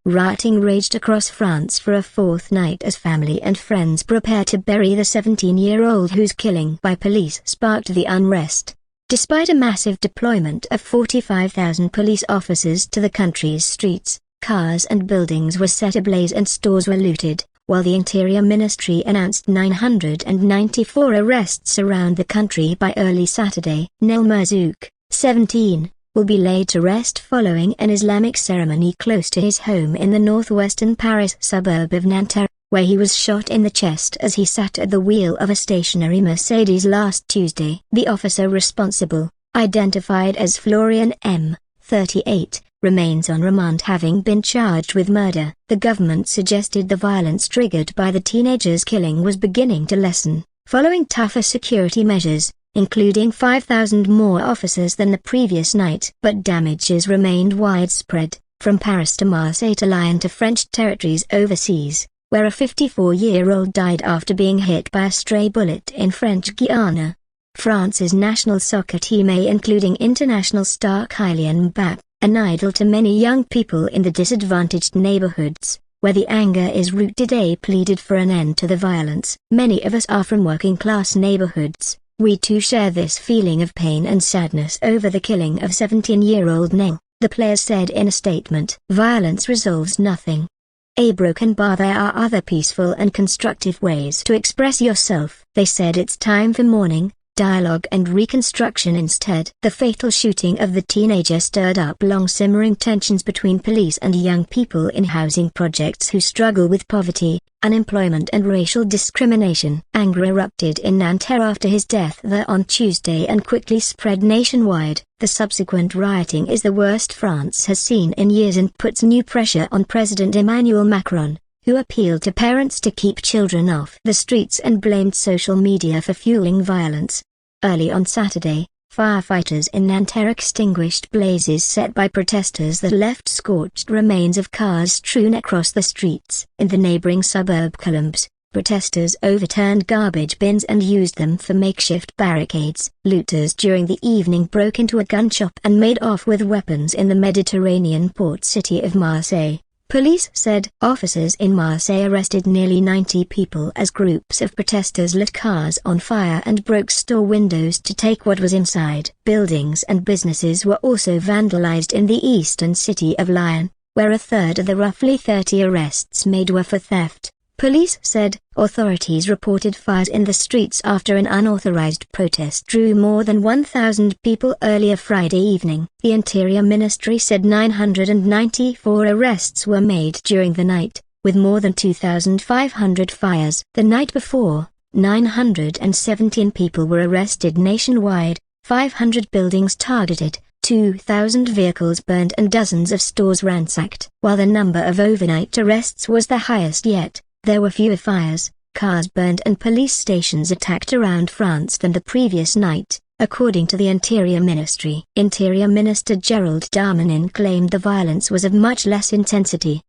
Rioting raged across France for a fourth night as family and friends prepare to bury the 17-year-old whose killing by police sparked the unrest. Despite a massive deployment of 45,000 police officers to the country's streets, cars and buildings were set ablaze and stores were looted, while the Interior Ministry announced 994 arrests around the country by early Saturday. Nahel Merzouk, 17, will be laid to rest following an Islamic ceremony close to his home in the northwestern Paris suburb of Nanterre, where he was shot in the chest as he sat at the wheel of a stationary Mercedes last Tuesday. The officer responsible, identified as Florian M, 38, remains on remand having been charged with murder. The government suggested the violence triggered by the teenager's killing was beginning to lessen, following tougher security measures, including 5,000 more officers than the previous night. But damages remained widespread, from Paris to Marseille to Lyon to French territories overseas, where a 54-year-old died after being hit by a stray bullet in French Guiana. France's national soccer team A, including international star Kylian Mbappé, an idol to many young people in the disadvantaged neighborhoods, where the anger is rooted, A, pleaded for an end to the violence. Many of us are from working-class neighborhoods. We too share this feeling of pain and sadness over the killing of 17-year-old Nahel, the player said in a statement. Violence resolves nothing. A broken bar. There are other peaceful and constructive ways to express yourself. They said it's time for mourning, dialogue and reconstruction instead. The fatal shooting of the teenager stirred up long-simmering tensions between police and young people in housing projects who struggle with poverty, unemployment and racial discrimination. Anger erupted in Nanterre after his death there on Tuesday and quickly spread nationwide. The subsequent rioting is the worst France has seen in years and puts new pressure on President Emmanuel Macron, who appealed to parents to keep children off the streets and blamed social media for fueling violence. Early on Saturday, firefighters in Nanterre extinguished blazes set by protesters that left scorched remains of cars strewn across the streets. In the neighboring suburb Colombes, protesters overturned garbage bins and used them for makeshift barricades. Looters during the evening broke into a gun shop and made off with weapons in the Mediterranean port city of Marseille. Police said officers in Marseille arrested nearly 90 people as groups of protesters lit cars on fire and broke store windows to take what was inside. Buildings and businesses were also vandalized in the eastern city of Lyon, where a third of the roughly 30 arrests made were for theft. Police said authorities reported fires in the streets after an unauthorized protest drew more than 1,000 people earlier Friday evening. The Interior Ministry said 994 arrests were made during the night, with more than 2,500 fires. The night before, 917 people were arrested nationwide, 500 buildings targeted, 2,000 vehicles burned and dozens of stores ransacked. While the number of overnight arrests was the highest yet, there were fewer fires, cars burned and police stations attacked around France than the previous night, according to the Interior Ministry. Interior Minister Gérald Darmanin claimed the violence was of much less intensity.